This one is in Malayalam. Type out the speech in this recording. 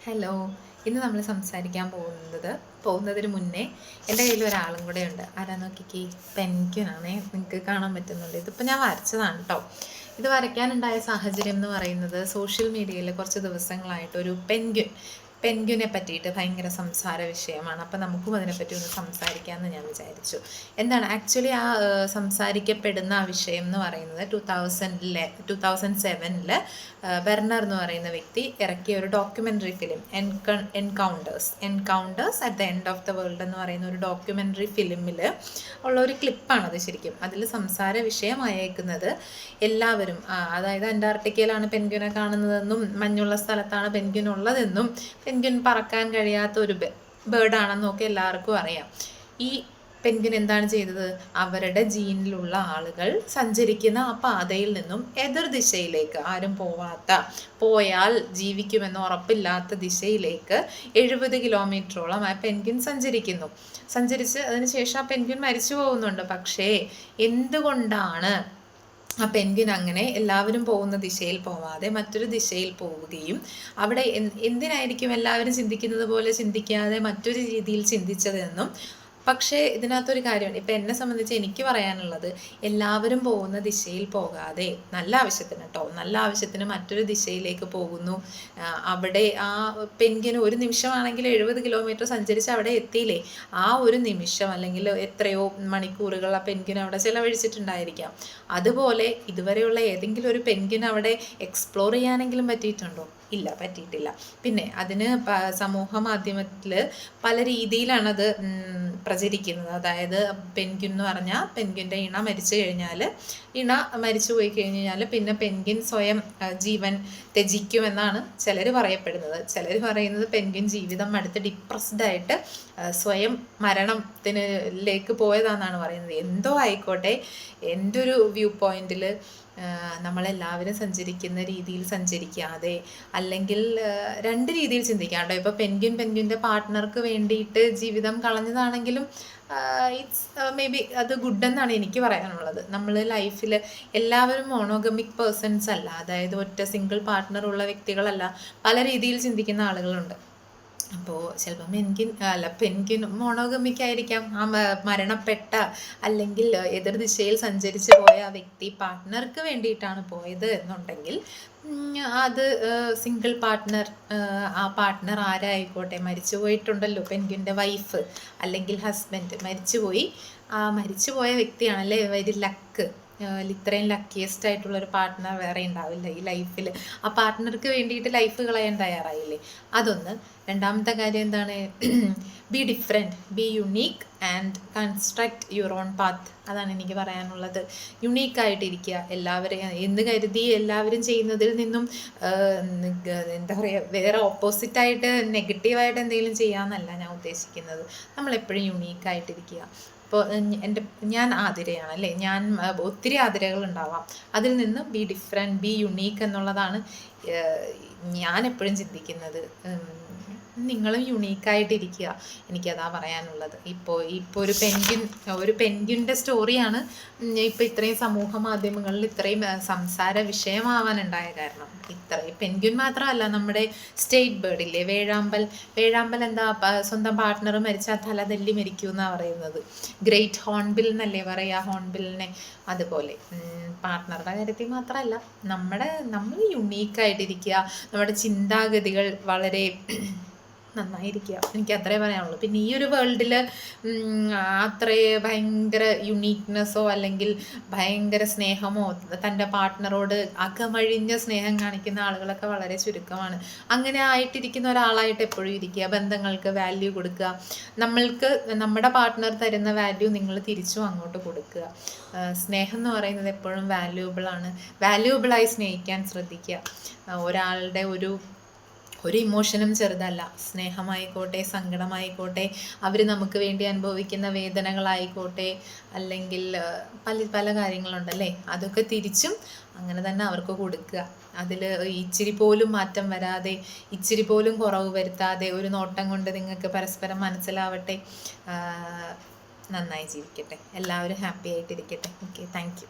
ഹലോ. ഇന്ന് നമ്മൾ സംസാരിക്കാൻ പോകുന്നതിന് മുന്നേ എൻ്റെ കയ്യിൽ ഒരാളും കൂടെ ഉണ്ട്. ആരാ നോക്കിക്കേ, പെൻഗ്വിനാണേ. നിങ്ങൾക്ക് കാണാൻ പറ്റുന്നുണ്ട്. ഇതിപ്പോൾ ഞാൻ വരച്ചതാണ് കേട്ടോ. ഇത് വരയ്ക്കാനുണ്ടായ സാഹചര്യം എന്ന് പറയുന്നത്, സോഷ്യൽ മീഡിയയിൽ കുറച്ച് ദിവസങ്ങളായിട്ട് ഒരു പെൻഗ്വിനെ പറ്റിയിട്ട് ഭയങ്കര സംസാര വിഷയമാണ്. അപ്പോൾ നമുക്കും അതിനെപ്പറ്റി ഒന്ന് സംസാരിക്കാമെന്ന് ഞാൻ വിചാരിച്ചു. എന്താണ് ആക്ച്വലി സംസാരിക്കപ്പെടുന്ന ആ വിഷയം എന്ന് പറയുന്നത് 2007 വെർണർ എന്ന് പറയുന്ന വ്യക്തി ഇറക്കിയ ഒരു documentary film encounters at the end of the world എന്ന് പറയുന്ന ഒരു ഡോക്യുമെൻ്ററി ഫിലിമിൽ ഉള്ള ഒരു ക്ലിപ്പാണത്. ശരിക്കും അതിൽ സംസാര വിഷയമായേക്കുന്നത് എല്ലാവരും, അതായത് അന്റാർട്ടിക്കയിലാണ് പെൻഗ്വിനെ കാണുന്നതെന്നും മഞ്ഞുള്ള സ്ഥലത്താണ് പെൻഗ്വിൻ ഉള്ളതെന്നും പെൻഗ്വിൻ പറക്കാൻ കഴിയാത്ത ഒരു ബേർഡാണെന്നും ഒക്കെ എല്ലാവർക്കും അറിയാം. ഈ പെൻഗ്വിൻ എന്താണ് ചെയ്തത്? അവരുടെ ജീനിലുള്ള ആളുകൾ സഞ്ചരിക്കുന്ന ആ പാതയിൽ നിന്നും എതിർ ദിശയിലേക്ക്, ആരും പോയാൽ ജീവിക്കുമെന്ന് ഉറപ്പില്ലാത്ത ദിശയിലേക്ക് 70 കിലോമീറ്ററോളം ആ പെൻഗ്വിൻ സഞ്ചരിച്ച് അതിനുശേഷം ആ പെൻഗ്വിൻ മരിച്ചു പോകുന്നുണ്ട്. പക്ഷേ എന്തുകൊണ്ടാണ് ആ പെൻഗ്വിൻ അങ്ങനെ എല്ലാവരും പോകുന്ന ദിശയിൽ പോവാതെ മറ്റൊരു ദിശയിൽ പോവുകയും അവിടെ എന്തിനായിരിക്കും എല്ലാവരും ചിന്തിക്കുന്നത് പോലെ ചിന്തിക്കാതെ മറ്റൊരു രീതിയിൽ ചിന്തിച്ചതെന്നും? പക്ഷേ ഇതിനകത്തൊരു കാര്യമാണ്. ഇപ്പം എന്നെ സംബന്ധിച്ച് എനിക്ക് പറയാനുള്ളത്, എല്ലാവരും പോകുന്ന ദിശയിൽ പോകാതെ നല്ല ആവശ്യത്തിന് മറ്റൊരു ദിശയിലേക്ക് പോകുന്നു. അവിടെ ആ പെൻഗ്വിന് ഒരു നിമിഷമാണെങ്കിൽ 70 കിലോമീറ്റർ സഞ്ചരിച്ച് അവിടെ എത്തിയില്ലേ, ആ ഒരു നിമിഷം അല്ലെങ്കിൽ എത്രയോ മണിക്കൂറുകൾ ആ പെൻഗ്വിൻ അവിടെ ചിലവഴിച്ചിട്ടുണ്ടായിരിക്കാം. അതുപോലെ ഇതുവരെയുള്ള ഏതെങ്കിലും ഒരു പെൻഗ്വിൻ അവിടെ എക്സ്പ്ലോർ ചെയ്യാനെങ്കിലും പറ്റിയിട്ടുണ്ടോ? ഇല്ല, പറ്റിയിട്ടില്ല. പിന്നെ അതിന് സമൂഹ മാധ്യമത്തിൽ പല രീതിയിലാണത് പ്രചരിക്കുന്നത്. അതായത് പെൻഗ്വിൻ എന്ന് പറഞ്ഞാൽ പെൻഗ്വിൻ്റെ ഇണ മരിച്ചു പോയി കഴിഞ്ഞാൽ പിന്നെ പെൻഗ്വിൻ സ്വയം ജീവൻ ത്യജിക്കുമെന്നാണ് ചിലർ പറയുന്നത്. പെൻഗ്വിൻ ജീവിതം അടുത്ത് ഡിപ്രസ്ഡ് ആയിട്ട് സ്വയം മരണത്തിലേക്ക് പോയതാണെന്നാണ് പറയുന്നത്. എന്തോ ആയിക്കോട്ടെ, എൻ്റെ ഒരു വ്യൂ പോയിന്റിൽ നമ്മളെല്ലാവരും സഞ്ചരിക്കുന്ന രീതിയിൽ സഞ്ചരിക്കാതെ, അല്ലെങ്കിൽ രണ്ട് രീതിയിൽ ചിന്തിക്കാം. ഇപ്പോൾ പെൻഗ്വിൻ്റെ പാർട്ട്ണർക്ക് വേണ്ടിയിട്ട് ജീവിതം കളഞ്ഞതാണെങ്കിലും ഇറ്റ്സ് മേ ബി അത് ഗുഡ് എന്നാണ് എനിക്ക് പറയാനുള്ളത്. നമ്മൾ ലൈഫിൽ എല്ലാവരും മോണോഗമിക് പേഴ്സൺസ് അല്ല, അതായത് ഒറ്റ സിംഗിൾ പാർട്ട്ണർ ഉള്ള വ്യക്തികളല്ല. പല രീതിയിൽ ചിന്തിക്കുന്ന ആളുകളുണ്ട്. അപ്പോൾ ചിലപ്പോൾ പെൻഗ്വിൻ മോണോഗമിക് ആയിരിക്കാം. ആ മരണപ്പെട്ട അല്ലെങ്കിൽ എതിർ ദിശയിൽ സഞ്ചരിച്ച് പോയ ആ വ്യക്തി പാർട്ട്ണർക്ക് വേണ്ടിയിട്ടാണ് പോയത് എന്നുണ്ടെങ്കിൽ അത് സിംഗിൾ പാർട്ട്ണർ, ആ പാർട്ട്ണർ ആരായിക്കോട്ടെ, മരിച്ചു പോയിട്ടുണ്ടല്ലോ പെൻഗ്വിൻ്റെ വൈഫ് അല്ലെങ്കിൽ ഹസ്ബൻഡ് മരിച്ചുപോയി. ആ മരിച്ചുപോയ വ്യക്തിയാണല്ലേ വെരി ലക്ക്. ഇത്രയും ലക്കിയസ്റ്റ് ആയിട്ടുള്ളൊരു പാർട്ട്ണർ വേറെ ഉണ്ടാവില്ല ഈ ലൈഫിൽ. ആ പാർട്ട്ണർക്ക് വേണ്ടിയിട്ട് ലൈഫ് കളയാൻ തയ്യാറായില്ലേ, അതൊന്ന്. രണ്ടാമത്തെ കാര്യം എന്താണ്? Be different, B unique and construct your own path. അതാണ് എനിക്ക് പറയാനുള്ളത്. യുണീക്കായിട്ടിരിക്കുക. എല്ലാവരെയും എന്ന് കരുതി എല്ലാവരും ചെയ്യുന്നതിൽ നിന്നും എന്താ പറയുക, വേറെ ഓപ്പോസിറ്റായിട്ട് നെഗറ്റീവായിട്ട് എന്തെങ്കിലും ചെയ്യാമെന്നല്ല ഞാൻ ഉദ്ദേശിക്കുന്നത്. നമ്മളെപ്പോഴും യുണീക്കായിട്ടിരിക്കുക. ഇപ്പോൾ ഞാൻ ആതിരയാണ് അല്ലേ, ഞാൻ ഒത്തിരി ആതിരകൾ ഉണ്ടാവാം. അതിൽ നിന്ന് ബി ഡിഫറെൻറ്റ്, ബി യുണീക്ക് എന്നുള്ളതാണ് ഞാൻ എപ്പോഴും ചിന്തിക്കുന്നത്. നിങ്ങളും യുണീക്കായിട്ടിരിക്കുക, എനിക്കതാ പറയാനുള്ളത്. ഇപ്പോൾ ഒരു പെൻഗ്വിൻ്റെ സ്റ്റോറിയാണ് ഇപ്പോൾ ഇത്രയും സമൂഹ മാധ്യമങ്ങളിൽ ഇത്രയും സംസാര വിഷയമാവാനുണ്ടായ കാരണം. ഇത്രയും പെൻഗ്വിൻ മാത്രമല്ല, നമ്മുടെ സ്റ്റേറ്റ് ബേർഡില്ലേ വേഴാമ്പൽ എന്താ സ്വന്തം പാർട്ട്ണർ മരിച്ചാൽ തല തെല്ലി മരിക്കുമെന്നാണ് പറയുന്നത്. ഗ്രേറ്റ് ഹോൺബിൽ എന്നല്ലേ പറയുക ഹോൺബിലിനെ. അതുപോലെ പാർട്ട്ണറുടെ കാര്യത്തിൽ മാത്രമല്ല, നമ്മൾ യുണീക്കായിട്ടിരിക്കുക, നമ്മുടെ ചിന്താഗതികൾ വളരെ നന്നായിരിക്കുക. എനിക്ക് അത്രേ പറയാനുള്ളൂ. പിന്നെ ഈ ഒരു വേൾഡിൽ അത്രേ ഭയങ്കര യുണീക്നെസ്സോ അല്ലെങ്കിൽ ഭയങ്കര സ്നേഹമോ തൻ്റെ പാർട്ട്ണറോട് അകമഴിഞ്ഞ സ്നേഹം കാണിക്കുന്ന ആളുകളൊക്കെ വളരെ ചുരുക്കമാണ്. അങ്ങനെ ആയിട്ടിരിക്കുന്ന ഒരാളായിട്ട് എപ്പോഴും ഇരിക്കുക. ബന്ധങ്ങൾക്ക് വാല്യൂ കൊടുക്കുക. നമ്മുടെ പാർട്ട്ണർ തരുന്ന വാല്യൂ നിങ്ങൾ തിരിച്ചും അങ്ങോട്ട് കൊടുക്കുക. സ്നേഹം എന്ന് പറയുന്നത് എപ്പോഴും വാല്യൂബിളായി സ്നേഹിക്കാൻ ശ്രദ്ധിക്കുക. ഒരാളുടെ ഒരു ഇമോഷനും ചെറുതല്ല. സ്നേഹമായിക്കോട്ടെ, സങ്കടമായിക്കോട്ടെ, അവർ നമുക്ക് വേണ്ടി അനുഭവിക്കുന്ന വേദനകളായിക്കോട്ടെ, അല്ലെങ്കിൽ പല കാര്യങ്ങളുണ്ടല്ലേ, അതൊക്കെ തിരിച്ചും അങ്ങനെ തന്നെ അവർക്ക് കൊടുക്കുക. അതിൽ ഇച്ചിരി പോലും മാറ്റം വരാതെ, ഇച്ചിരി പോലും കുറവ് വരുത്താതെ, ഒരു നോട്ടം കൊണ്ട് നിങ്ങൾക്ക് പരസ്പരം മനസ്സിലാവട്ടെ. നന്നായി ജീവിക്കട്ടെ, എല്ലാവരും ഹാപ്പി ആയിട്ടിരിക്കട്ടെ. Okay, thank U.